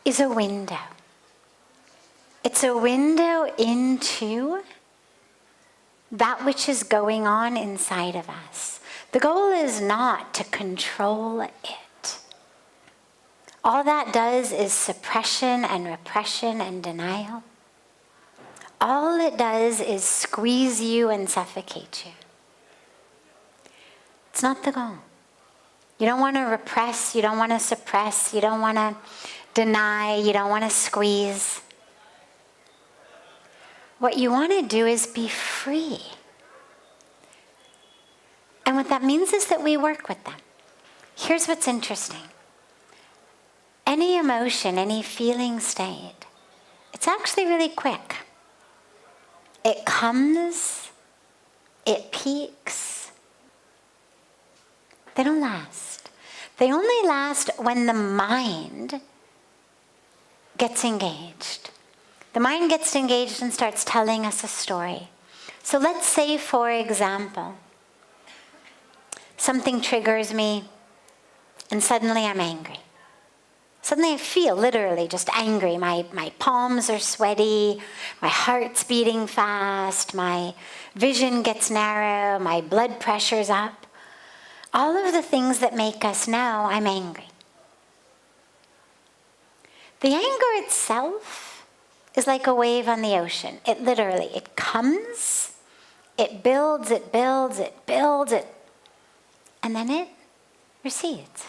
is a window. It's a window into that which is going on inside of us. The goal is not to control it. All that does is suppression and repression and denial. All it does is squeeze you and suffocate you. It's not the goal. You don't want to repress, you don't want to suppress, you don't want to deny, you don't want to squeeze. What you want to do is be free. And what that means is that we work with them. Here's what's interesting. Any emotion, any feeling state, it's actually really quick. It comes, it peaks. They don't last. They only last when the mind gets engaged. The mind gets engaged and starts telling us a story. So let's say, for example, something triggers me and suddenly I'm angry. Suddenly I feel literally just angry. My palms are sweaty, my heart's beating fast, my vision gets narrow, my blood pressure's up. All of the things that make us know I'm angry. The anger itself is like a wave on the ocean. It literally, it comes, it builds, and then it recedes.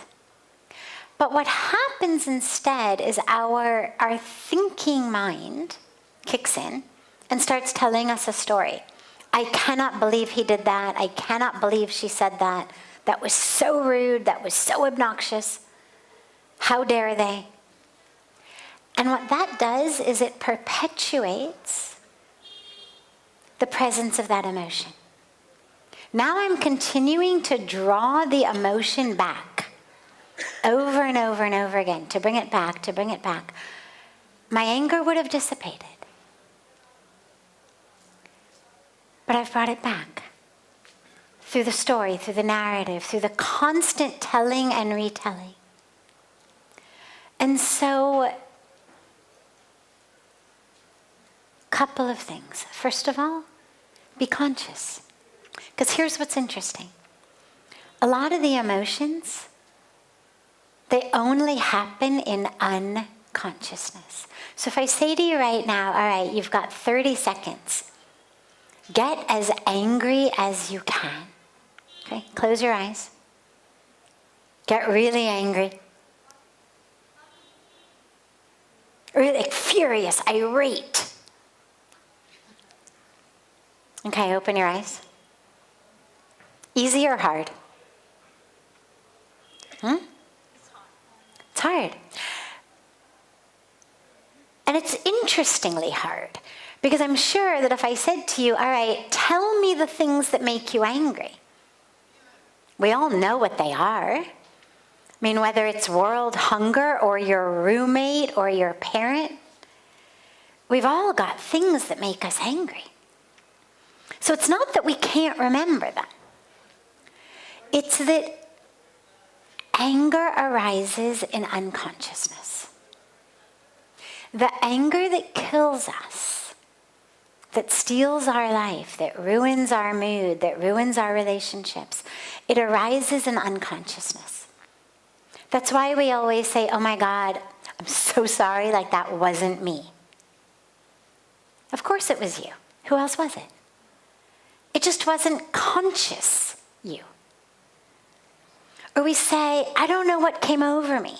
But what happens instead is our thinking mind kicks in and starts telling us a story. I cannot believe he did that. I cannot believe she said that. That was so rude. That was so obnoxious. How dare they? And what that does is it perpetuates the presence of that emotion. Now I'm continuing to draw the emotion back over and over and over again, to bring it back, to bring it back. My anger would have dissipated. But I've brought it back through the story, through the narrative, through the constant telling and retelling. And so, couple of things. First of all, be conscious. Because here's what's interesting. A lot of the emotions, they only happen in unconsciousness. So if I say to you right now, all right, you've got 30 seconds. Get as angry as you can. Okay, close your eyes. Get really angry. Really furious, irate. Okay, open your eyes. Easy or hard? It's hard. And it's interestingly hard. Because I'm sure that if I said to you, all right, tell me the things that make you angry. We all know what they are. I mean, whether it's world hunger or your roommate or your parent, we've all got things that make us angry. So it's not that we can't remember them. It's that anger arises in unconsciousness. The anger that kills us, that steals our life, that ruins our mood, that ruins our relationships, it arises in unconsciousness. That's why we always say, oh my God, I'm so sorry, like that wasn't me. Of course it was you. Who else was it? It just wasn't conscious you. Or we say, I don't know what came over me.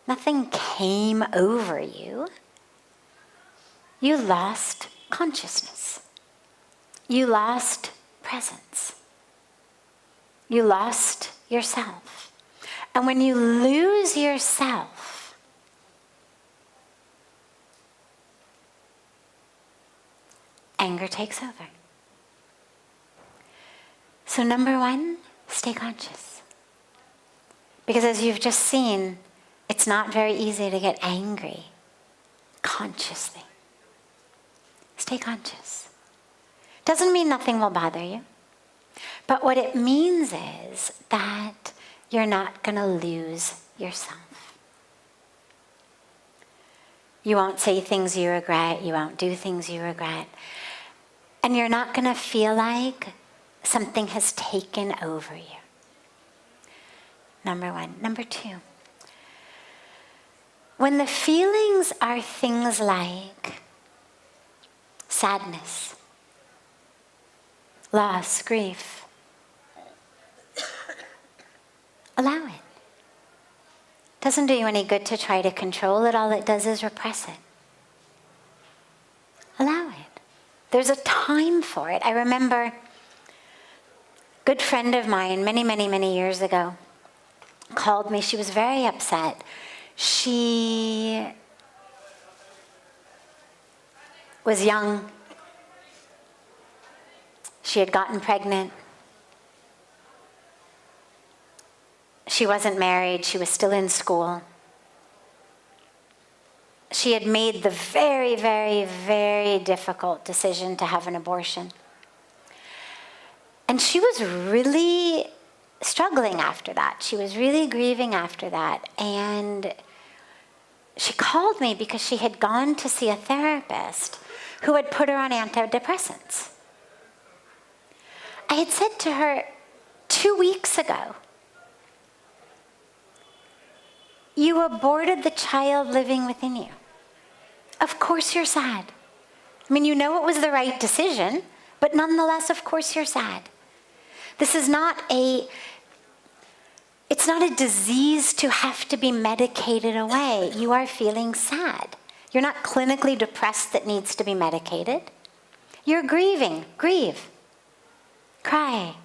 Nothing came over you. You lost consciousness. You lost presence. You lost yourself. And when you lose yourself, anger takes over. So number one, stay conscious. Because as you've just seen, it's not very easy to get angry consciously. Stay conscious. Doesn't mean nothing will bother you. But what it means is that you're not going to lose yourself. You won't say things you regret. You won't do things you regret. And you're not going to feel like something has taken over you. Number one. Number two. When the feelings are things like sadness, loss, grief, allow it. Doesn't do you any good to try to control it. All it does is repress it. Allow it. There's a time for it. I remember a good friend of mine many, many, many years ago called me. She was very upset. She was young. She had gotten pregnant. She wasn't married. She was still in school. She had made the very, very, very difficult decision to have an abortion. And she was really struggling after that. She was really grieving after that. And she called me because she had gone to see a therapist who had put her on antidepressants. I had said to her 2 weeks ago, you aborted the child living within you. Of course you're sad. I mean, you know it was the right decision, but nonetheless, of course you're sad. This is it's not a disease to have to be medicated away. You are feeling sad. You're not clinically depressed that needs to be medicated. You're grieving. Grieve. Cry.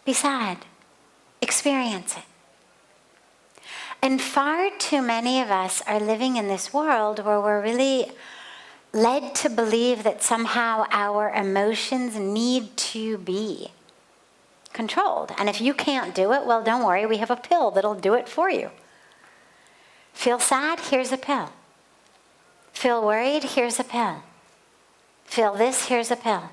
Be sad. Experience it. And far too many of us are living in this world where we're really led to believe that somehow our emotions need to be controlled. And if you can't do it, well, don't worry, we have a pill that'll do it for you. Feel sad? Here's a pill. Feel worried? Here's a pill. Feel this? Here's a pill.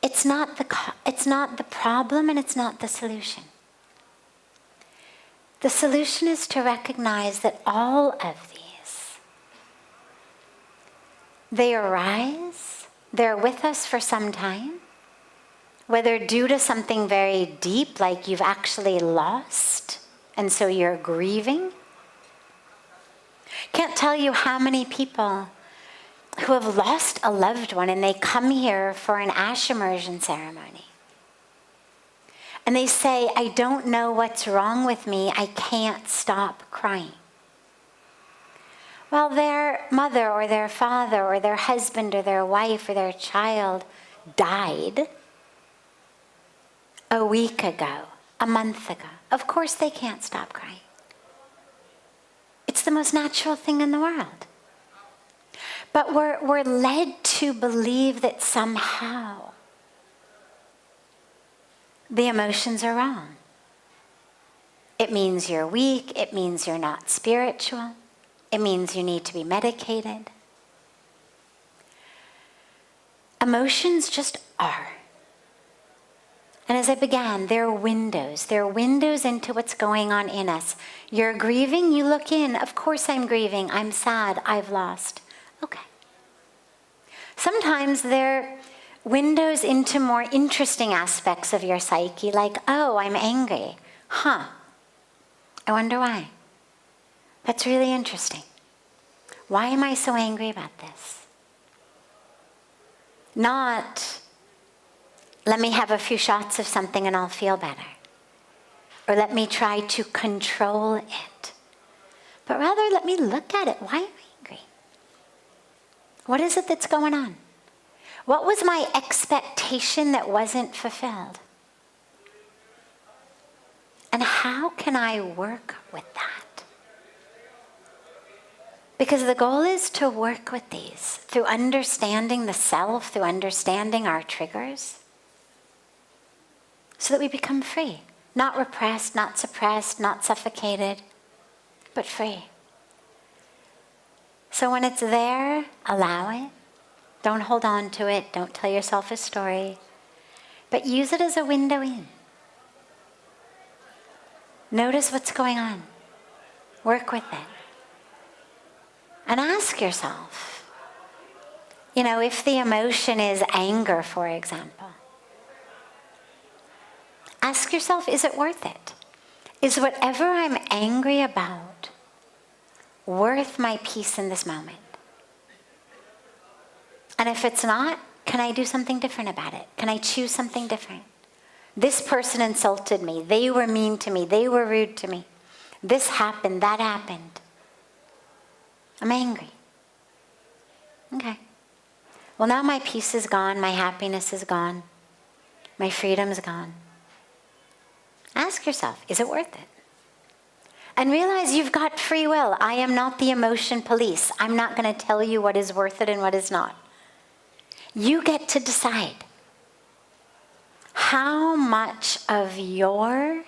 It's not the problem and it's not the solution. The solution is to recognize that all of these, they arise, they're with us for some time, whether due to something very deep, like you've actually lost, and so you're grieving. Can't tell you how many people who have lost a loved one and they come here for an ash immersion ceremony. And they say, I don't know what's wrong with me. I can't stop crying. Well, their mother or their father or their husband or their wife or their child died a week ago, a month ago. Of course they can't stop crying. It's the most natural thing in the world. But we're led to believe that somehow the emotions are wrong. It means you're weak. It means you're not spiritual. It means you need to be medicated. Emotions just are. And as I began, they're windows. They're windows into what's going on in us. You're grieving, you look in. Of course I'm grieving. I'm sad. I've lost. Okay. Sometimes they're windows into more interesting aspects of your psyche, like, oh, I'm angry. I wonder why. That's really interesting. Why am I so angry about this? Not, let me have a few shots of something and I'll feel better. Or let me try to control it. But rather, let me look at it. Why am I angry? What is it that's going on? What was my expectation that wasn't fulfilled? And how can I work with that? Because the goal is to work with these through understanding the self, through understanding our triggers, so that we become free. Not repressed, not suppressed, not suffocated, but free. So when it's there, allow it. Don't hold on to it. Don't tell yourself a story. But use it as a window in. Notice what's going on. Work with it. And ask yourself, if the emotion is anger, for example, ask yourself, is it worth it? Is whatever I'm angry about worth my peace in this moment? And if it's not, can I do something different about it? Can I choose something different? This person insulted me. They were mean to me. They were rude to me. This happened, that happened. I'm angry. Okay. Well, now my peace is gone. My happiness is gone. My freedom is gone. Ask yourself, is it worth it? And realize you've got free will. I am not the emotion police. I'm not going to tell you what is worth it and what is not. You get to decide how much of your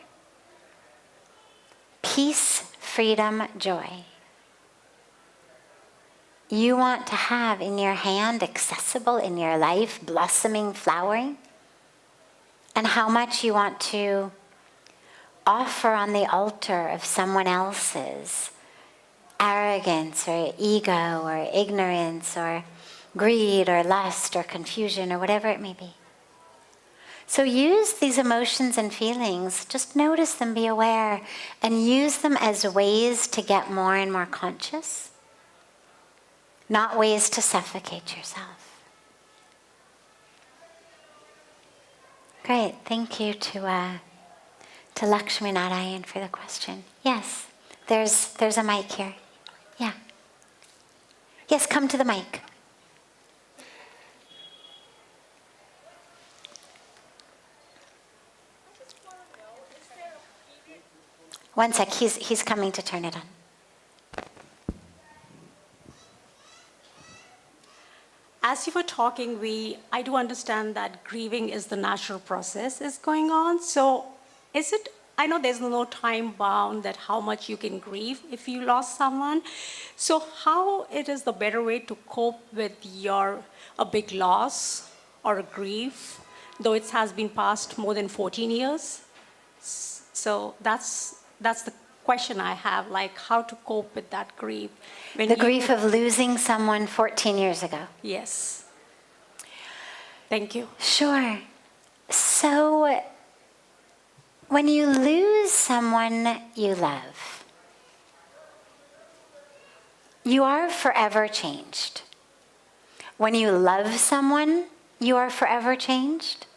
peace, freedom, joy you want to have in your hand, accessible in your life, blossoming, flowering, and how much you want to offer on the altar of someone else's arrogance or ego or ignorance or greed or lust or confusion or whatever it may be. So use these emotions and feelings, just notice them, be aware, and use them as ways to get more and more conscious, not ways to suffocate yourself. Great, thank you to Lakshmi Narayan for the question. Yes, there's a mic here. Yeah. Yes, come to the mic. One sec, he's coming to turn it on. As you were talking, I do understand that grieving is the natural process is going on. So is it, I know there's no time bound that how much you can grieve if you lost someone. So how it is the better way to cope with a big loss or a grief, though it has been past more than 14 years? So that's the question I have, like how to cope with that grief. The grief of losing someone 14 years ago. Yes. Thank you. Sure. So when you lose someone you love, you are forever changed. When you love someone, you are forever changed.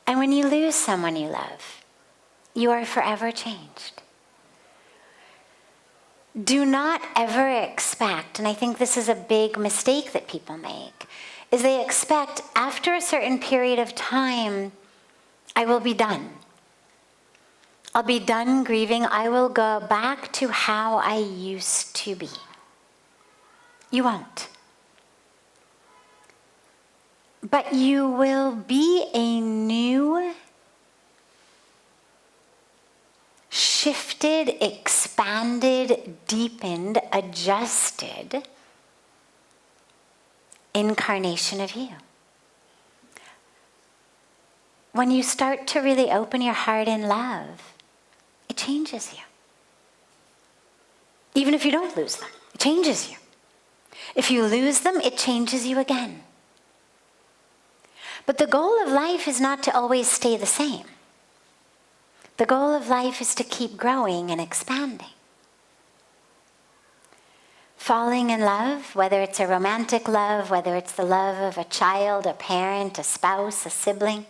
And when you lose someone you love, you are forever changed. Do not ever expect, and I think this is a big mistake that people make, is they expect after a certain period of time, I will be done. I'll be done grieving. I will go back to how I used to be. You won't. But you will be a new, shifted, expanded, deepened, adjusted incarnation of you. When you start to really open your heart in love, it changes you. Even if you don't lose them, it changes you. If you lose them, it changes you again. But the goal of life is not to always stay the same. The goal of life is to keep growing and expanding. Falling in love, whether it's a romantic love, whether it's the love of a child, a parent, a spouse, a sibling,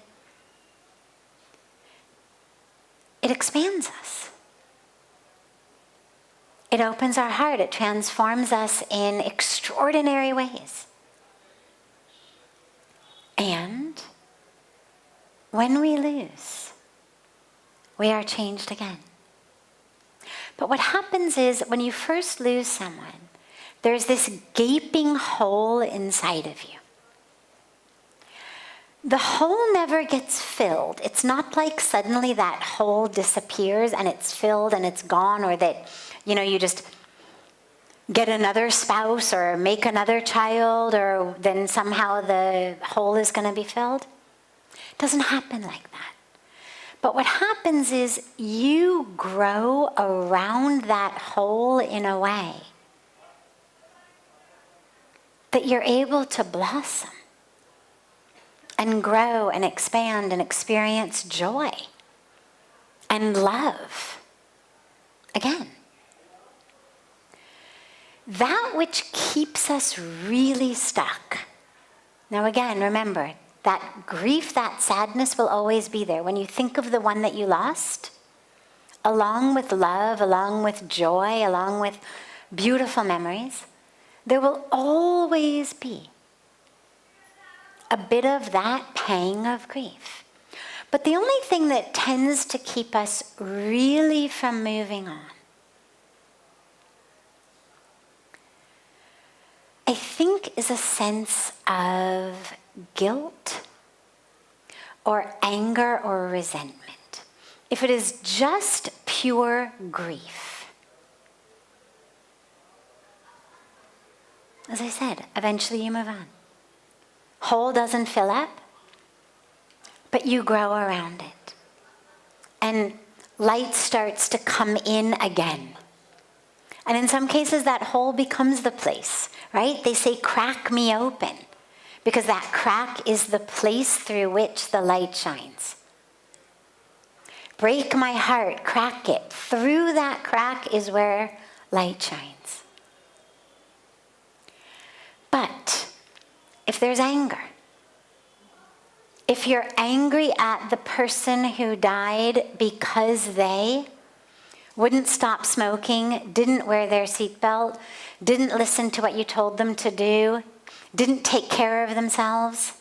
it expands us. It opens our heart. It transforms us in extraordinary ways. And when we lose, we are changed again. But what happens is when you first lose someone, there's this gaping hole inside of you. The hole never gets filled. It's not like suddenly that hole disappears and it's filled and it's gone, or that, you just get another spouse or make another child, or then somehow the hole is going to be filled. It doesn't happen like that. But what happens is you grow around that hole in a way that you're able to blossom and grow and expand and experience joy and love again. That which keeps us really stuck. Now again, remember, that grief, that sadness will always be there. When you think of the one that you lost, along with love, along with joy, along with beautiful memories, there will always be a bit of that pang of grief. But the only thing that tends to keep us really from moving on, I think, is a sense of guilt or anger or resentment. If it is just pure grief, as I said, eventually you move on. Hole doesn't fill up, but you grow around it. And light starts to come in again. And in some cases, that hole becomes the place, right? They say, crack me open, because that crack is the place through which the light shines. Break my heart, crack it. Through that crack is where light shines. But if there's anger, if you're angry at the person who died because they wouldn't stop smoking, didn't wear their seatbelt, didn't listen to what you told them to do, didn't take care of themselves,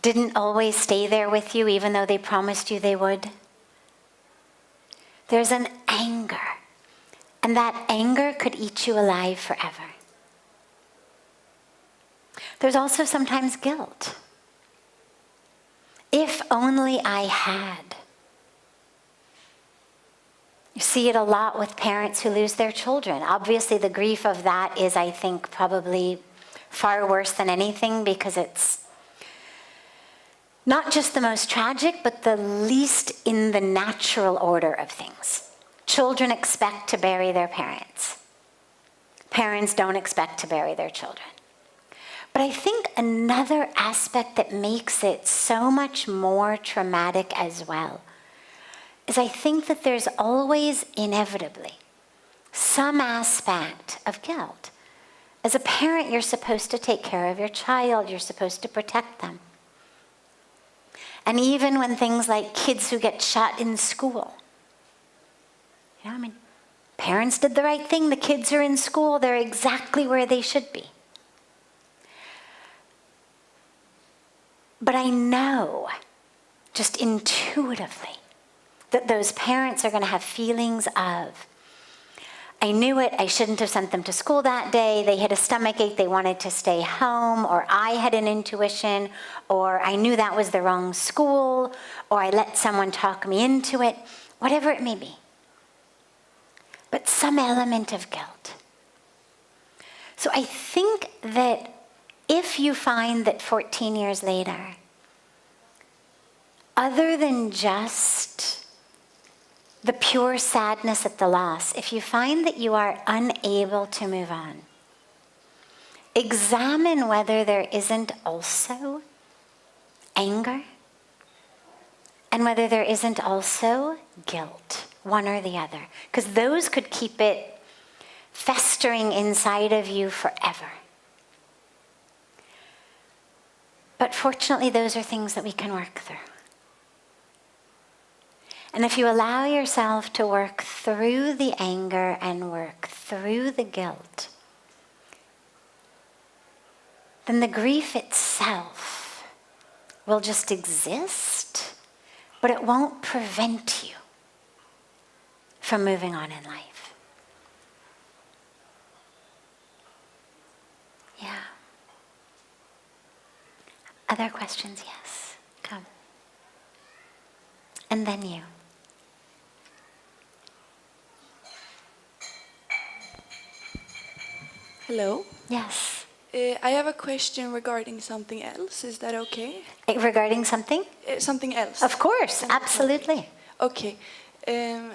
didn't always stay there with you even though they promised you they would, there's an anger. And that anger could eat you alive forever. There's also sometimes guilt. If only I had. You see it a lot with parents who lose their children. Obviously, the grief of that is, I think, probably far worse than anything, because it's not just the most tragic, but the least in the natural order of things. Children expect to bury their parents. Parents don't expect to bury their children. But I think another aspect that makes it so much more traumatic as well is I think that there's always inevitably some aspect of guilt. As a parent, you're supposed to take care of your child. You're supposed to protect them. And even when things like kids who get shot in school, parents did the right thing. The kids are in school. They're exactly where they should be. But I know, just intuitively, that those parents are going to have feelings of, I knew it, I shouldn't have sent them to school that day, they had a stomachache, they wanted to stay home, or I had an intuition, or I knew that was the wrong school, or I let someone talk me into it, whatever it may be. But some element of guilt. So I think that if you find that 14 years later, other than just the pure sadness at the loss, if you find that you are unable to move on, examine whether there isn't also anger and whether there isn't also guilt, one or the other, because those could keep it festering inside of you forever. But fortunately, those are things that we can work through. And if you allow yourself to work through the anger and work through the guilt, then the grief itself will just exist, but it won't prevent you from moving on in life. Yeah. Other questions? Yes. Come. And then you. Hello. Yes. I have a question regarding something else. Is that okay? Regarding something? Something else. Of course, Than the absolutely. topic. Okay.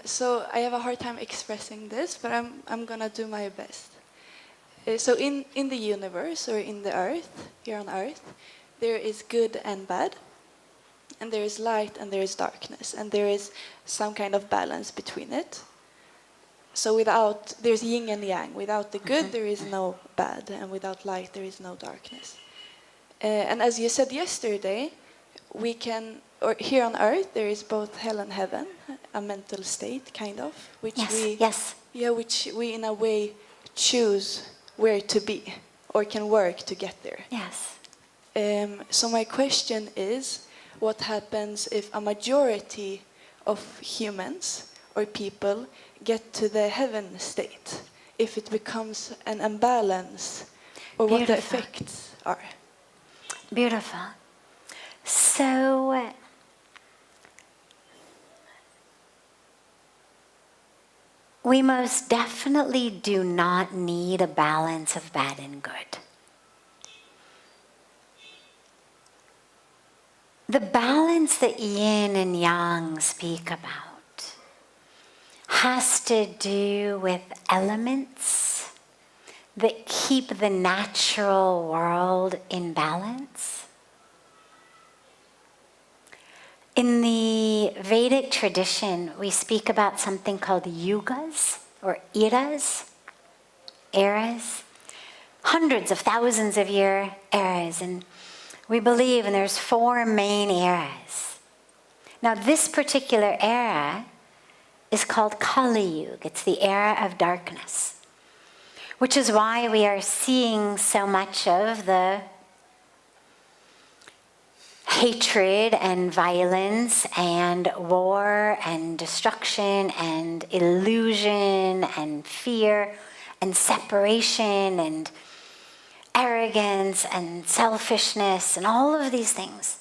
So I have a hard time expressing this, but I'm gonna do my best. So in the universe, or in the earth, here on earth, there is good and bad, and there is light and there is darkness, and there is some kind of balance between it. So there's yin and yang. Without the good, there is no bad, and without light, there is no darkness. And as you said yesterday, here on earth, there is both hell and heaven, a mental state, kind of, which which we in a way choose where to be, or can work to get there. Yes. So my question is, what happens if a majority of humans or people get to the heaven state? If it becomes an imbalance, or what the effects are? Beautiful. So, we most definitely do not need a balance of bad and good. The balance that yin and yang speak about has to do with elements that keep the natural world in balance. In the Vedic tradition, we speak about something called yugas or eras, hundreds of thousands of year eras, and we believe, and there's 4 main eras. Now, this particular era is called Kali Yuga. It's the era of darkness, which is why we are seeing so much of the hatred and violence and war and destruction and illusion and fear and separation and arrogance and selfishness and all of these things.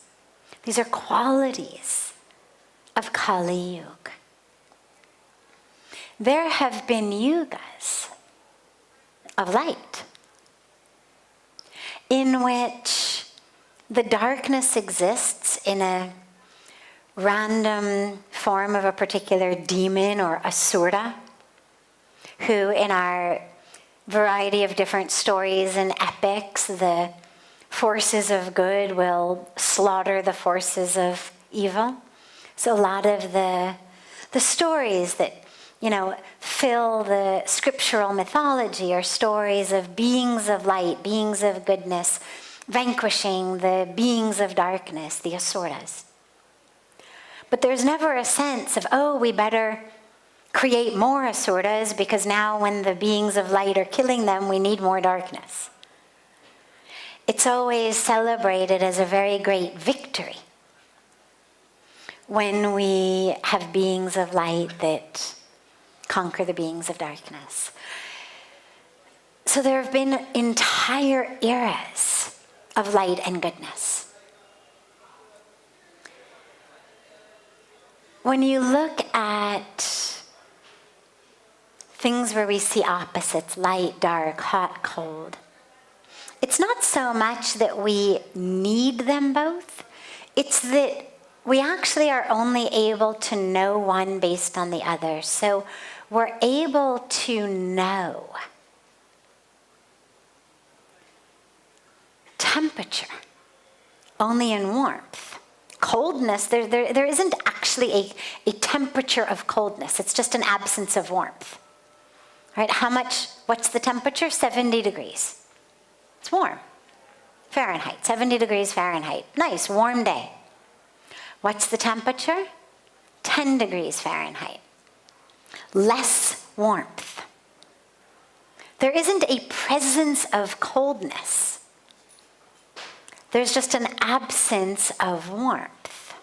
These are qualities of Kali Yuga. There have been yugas of light in which the darkness exists in a random form of a particular demon or asura, who in our variety of different stories and epics, the forces of good will slaughter the forces of evil. So a lot of the stories that, fill the scriptural mythology are stories of beings of light, beings of goodness, vanquishing the beings of darkness, the asuras. But there's never a sense of, we better create more asuras because now when the beings of light are killing them, we need more darkness. It's always celebrated as a very great victory when we have beings of light that conquer the beings of darkness. So there have been entire eras of light and goodness. When you look at things where we see opposites, light, dark, hot, cold, it's not so much that we need them both, it's that we actually are only able to know one based on the other. So we're able to know temperature only in warmth. Coldness, there isn't actually a temperature of coldness. It's just an absence of warmth. Right? What's the temperature? 70 degrees. It's warm. Fahrenheit, 70 degrees Fahrenheit. Nice, warm day. What's the temperature? 10 degrees Fahrenheit. Less warmth. There isn't a presence of coldness. There's just an absence of warmth.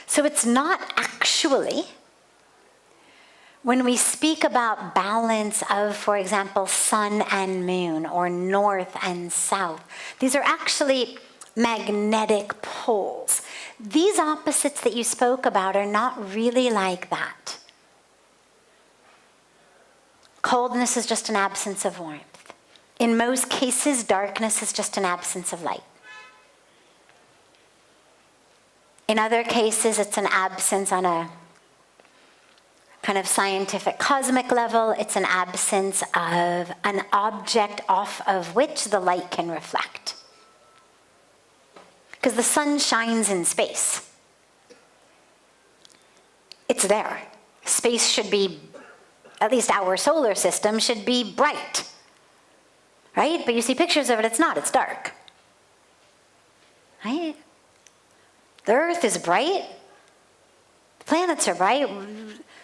So it's not actually, when we speak about balance of, for example, sun and moon or north and south, these are actually magnetic poles. These opposites that you spoke about are not really like that. Coldness is just an absence of warmth. In most cases, darkness is just an absence of light. In other cases, it's an absence on a kind of scientific cosmic level. It's an absence of an object off of which the light can reflect. Because the sun shines in space. It's there. Space should be, at least our solar system, should be bright. Right? But you see pictures of it, it's not, it's dark. Right? The Earth is bright. The planets are bright.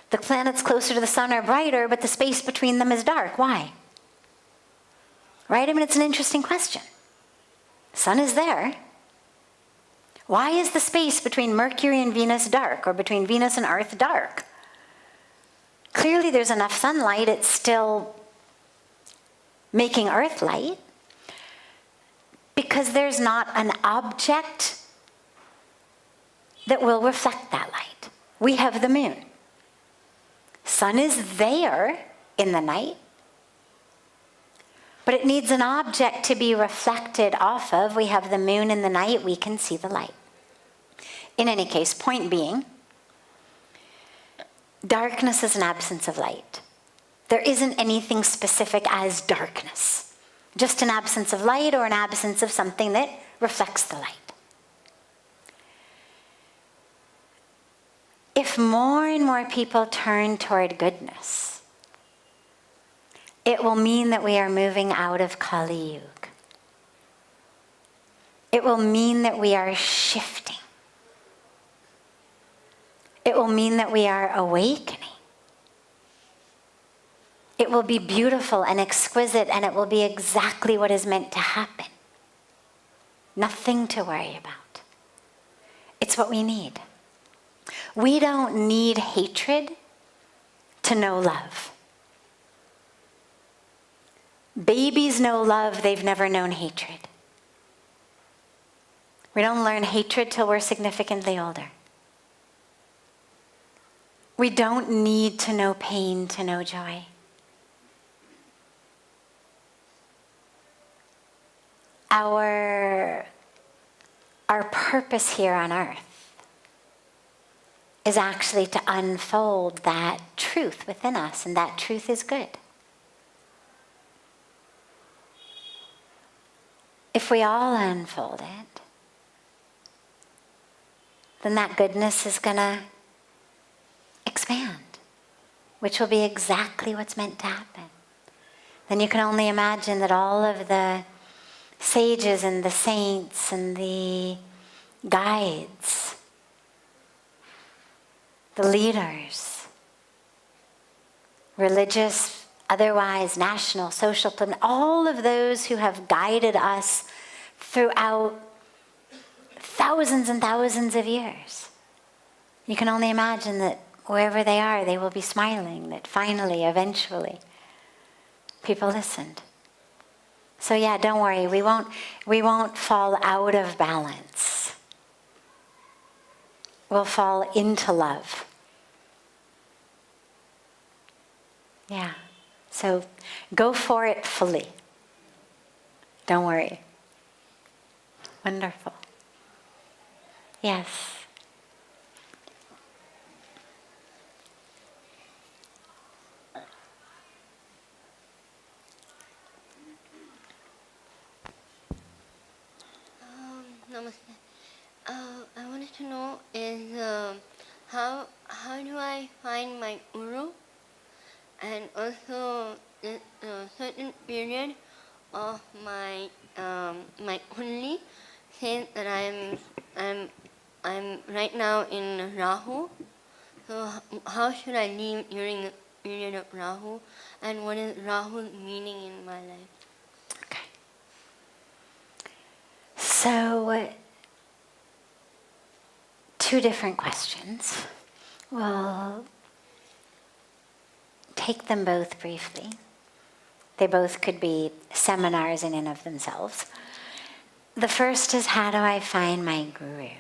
The planets closer to the sun are brighter, but the space between them is dark. Why? Right? I mean, it's an interesting question. The sun is there. Why is the space between Mercury and Venus dark, or between Venus and Earth dark? Clearly there's enough sunlight, it's still making Earth light, because there's not an object that will reflect that light. We have the moon. Sun is there in the night, but it needs an object to be reflected off of. We have the moon in the night, we can see the light. In any case, point being, darkness is an absence of light. There isn't anything specific as darkness. Just an absence of light or an absence of something that reflects the light. If more and more people turn toward goodness, it will mean that we are moving out of Kali Yuga. It will mean that we are shifting. It will mean that we are awakening. It will be beautiful and exquisite, and it will be exactly what is meant to happen. Nothing to worry about. It's what we need. We don't need hatred to know love. Babies know love, they've never known hatred. We don't learn hatred till we're significantly older. We don't need to know pain to know joy. Our purpose here on earth is actually to unfold that truth within us, and that truth is good. If we all unfold it, then that goodness is going to expand, which will be exactly what's meant to happen. Then you can only imagine that all of the sages and the saints and the guides, the leaders, religious, otherwise, national, social, all of those who have guided us throughout thousands and thousands of years. You can only imagine that wherever they are, they will be smiling, that finally, eventually, people listened. So yeah, don't worry, we won't fall out of balance. We'll fall into love. Yeah. So go for it fully. Don't worry. Wonderful. Yes. Namaste. I wanted to know is how do I find my guru, and also in a certain period of my my kundali says that I'm right now in Rahu. So how should I live during the period of Rahu, and what is Rahu's meaning in my life? Okay. So, two different questions. We'll take them both briefly. They both could be seminars in and of themselves. The first is, how do I find my guru?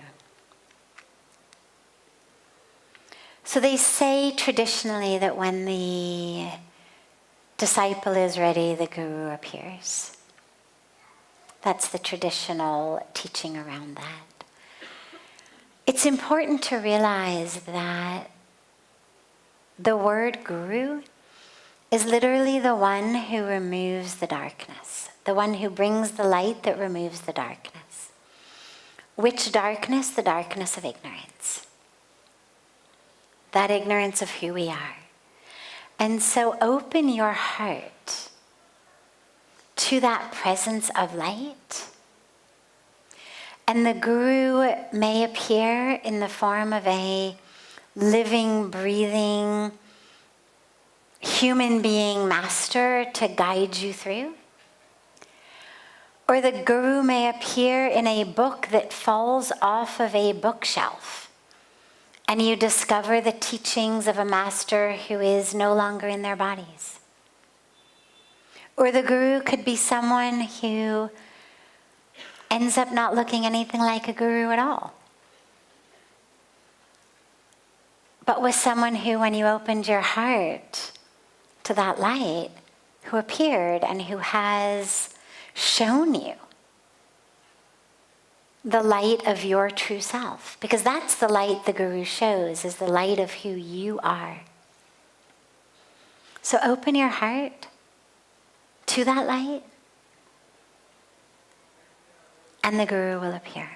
So they say traditionally that when the disciple is ready, the guru appears. That's the traditional teaching around that. It's important to realize that the word guru is literally the one who removes the darkness, the one who brings the light that removes the darkness. Which darkness? The darkness of ignorance. That ignorance of who we are. And so open your heart to that presence of light. And the guru may appear in the form of a living, breathing, human being master to guide you through. Or the guru may appear in a book that falls off of a bookshelf, and you discover the teachings of a master who is no longer in their bodies. Or the guru could be someone who ends up not looking anything like a guru at all, but was someone who, when you opened your heart to that light, who appeared and who has shown you the light of your true self. Because that's the light the guru shows, is the light of who you are. So open your heart to that light, and the guru will appear.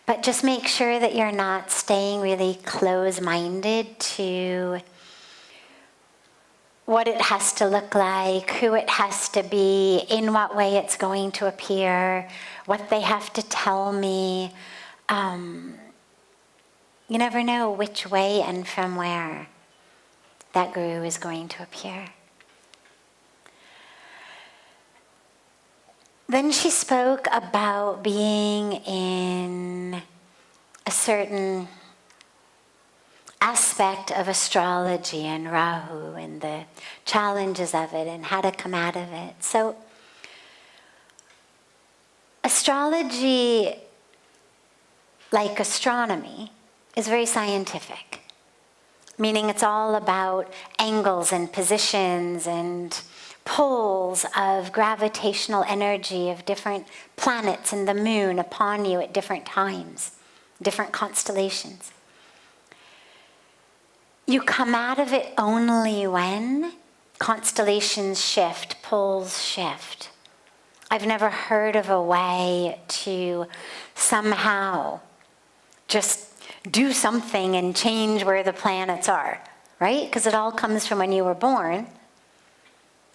But just make sure that you're not staying really close-minded to what it has to look like, who it has to be, in what way it's going to appear, what they have to tell me. You never know which way and from where that guru is going to appear. Then she spoke about being in a certain aspect of astrology and Rahu and the challenges of it and how to come out of it. So astrology, like astronomy, is very scientific, meaning it's all about angles and positions and poles of gravitational energy of different planets and the moon upon you at different times, different constellations. You come out of it only when constellations shift, poles shift. I've never heard of a way to somehow just do something and change where the planets are, right? Because it all comes from when you were born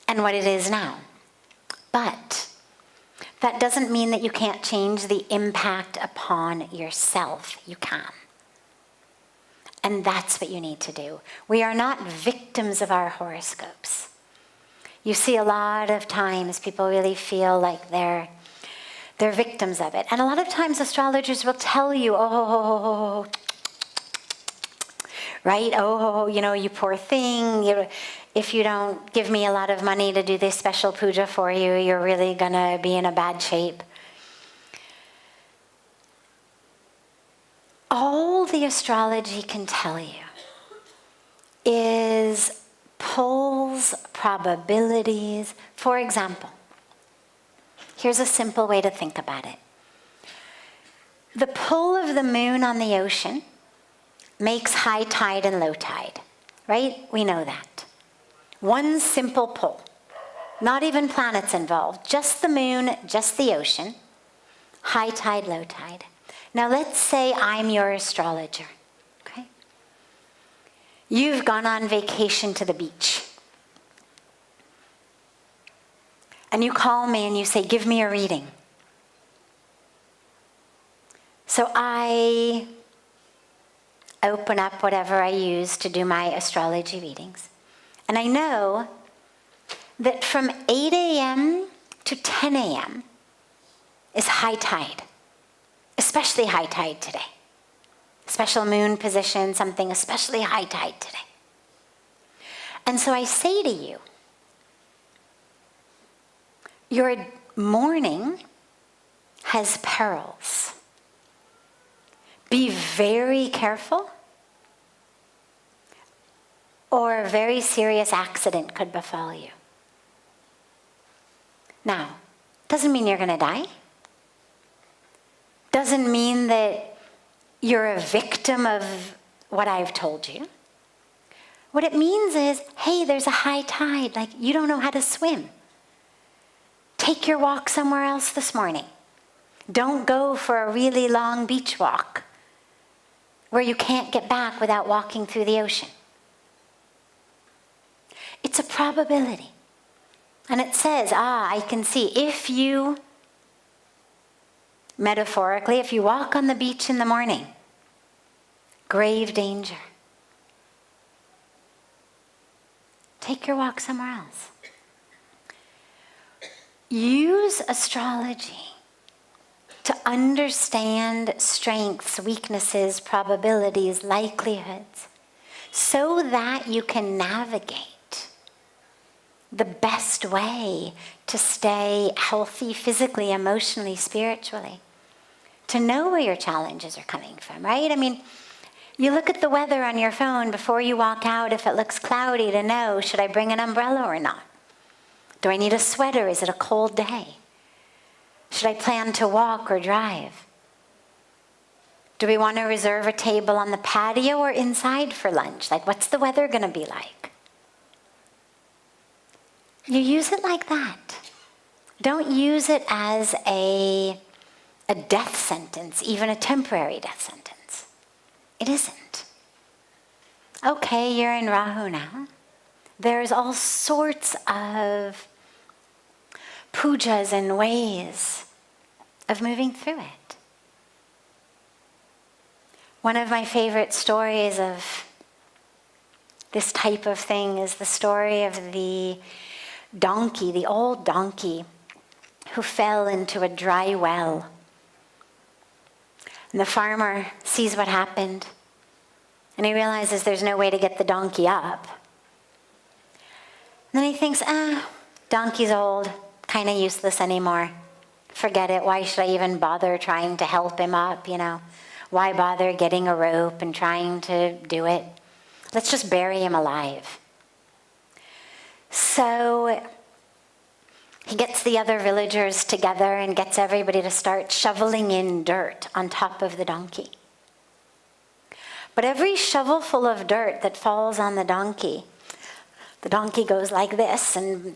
and what it is now. But that doesn't mean that you can't change the impact upon yourself. You can. And that's what you need to do. We are not victims of our horoscopes. You see a lot of times people really feel like they're victims of it. And a lot of times astrologers will tell you, right? You poor thing. If you don't give me a lot of money to do this special puja for you, you're really going to be in a bad shape. All the astrology can tell you is poles, probabilities. For example, here's a simple way to think about it. The pull of the moon on the ocean makes high tide and low tide, right? We know that. One simple pull. Not even planets involved, just the moon, just the ocean. High tide, low tide. Now let's say I'm your astrologer, okay? You've gone on vacation to the beach. And you call me and you say, give me a reading. So I open up whatever I use to do my astrology readings. And I know that from 8 a.m. to 10 a.m. is high tide. Especially high tide today. Special moon position, something especially high tide today. And so I say to you, your morning has perils. Be very careful, or a very serious accident could befall you. Now, doesn't mean you're going to die. Doesn't mean that you're a victim of what I've told you. What it means is, hey, there's a high tide, like you don't know how to swim. Take your walk somewhere else this morning. Don't go for a really long beach walk where you can't get back without walking through the ocean. It's a probability. And it says, I can see, if you, metaphorically, if you walk on the beach in the morning, grave danger. Take your walk somewhere else. Use astrology to understand strengths, weaknesses, probabilities, likelihoods, so that you can navigate the best way to stay healthy physically, emotionally, spiritually, to know where your challenges are coming from, right? I mean, you look at the weather on your phone before you walk out, if it looks cloudy, to know, should I bring an umbrella or not? Do I need a sweater? Is it a cold day? Should I plan to walk or drive? Do we want to reserve a table on the patio or inside for lunch? Like, what's the weather going to be like? You use it like that. Don't use it as a death sentence, even a temporary death sentence. It isn't. Okay, you're in Rahu now. There's all sorts of pujas and ways of moving through it. One of my favorite stories of this type of thing is the story of the donkey, the old donkey, who fell into a dry well. And the farmer sees what happened, and he realizes there's no way to get the donkey up. And then he thinks, donkey's old, kind of useless anymore. Forget it, why should I even bother trying to help him up, Why bother getting a rope and trying to do it? Let's just bury him alive. So he gets the other villagers together and gets everybody to start shoveling in dirt on top of the donkey. But every shovelful of dirt that falls on the donkey goes like this and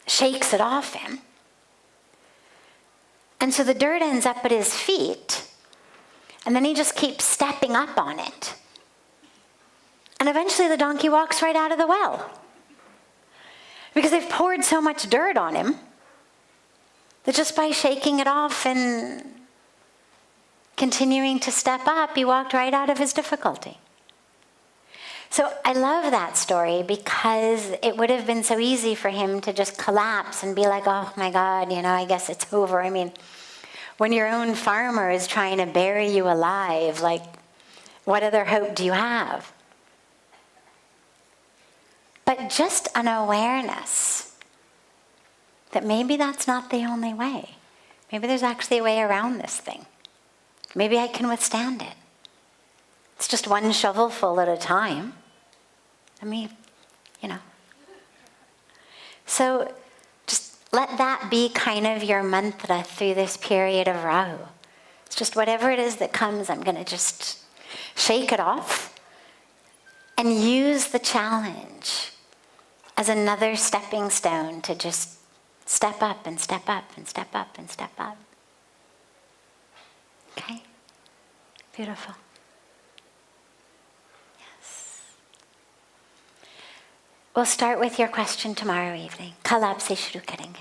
shakes it off him. And so the dirt ends up at his feet, and then he just keeps stepping up on it. And eventually the donkey walks right out of the well, because they've poured so much dirt on him that just by shaking it off and continuing to step up, he walked right out of his difficulty. So I love that story, because it would have been so easy for him to just collapse and be like, oh my God, I guess it's over. I mean, when your own farmer is trying to bury you alive, like, what other hope do you have? But just an awareness that maybe that's not the only way. Maybe there's actually a way around this thing. Maybe I can withstand it. It's just one shovelful at a time. So just let that be kind of your mantra through this period of Rahu. It's just whatever it is that comes, I'm going to just shake it off and use the challenge as another stepping stone to just step up and step up and step up and step up. Okay? Beautiful. We'll start with your question tomorrow evening. Kal aap se shuru karenge.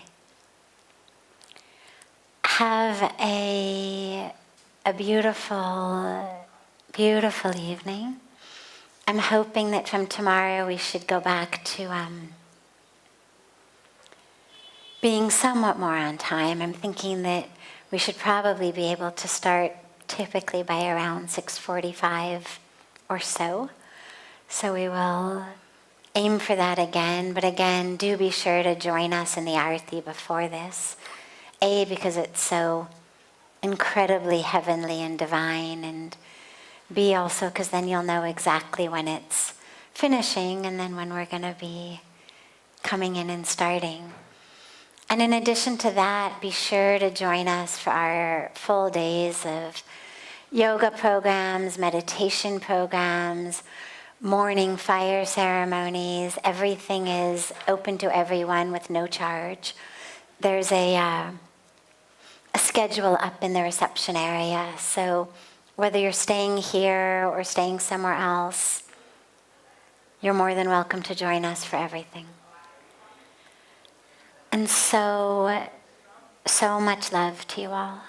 Have a beautiful, beautiful evening. I'm hoping that from tomorrow we should go back to being somewhat more on time. I'm thinking that we should probably be able to start typically by around 6:45 or so. So we will aim for that again, but again, do be sure to join us in the Arati before this. A, because it's so incredibly heavenly and divine, and B, also because then you'll know exactly when it's finishing and then when we're going to be coming in and starting. And in addition to that, be sure to join us for our full days of yoga programs, meditation programs, morning fire ceremonies. Everything is open to everyone with no charge. There's a schedule up in the reception area, so whether you're staying here or staying somewhere else, you're more than welcome to join us for everything. And so much love to you all.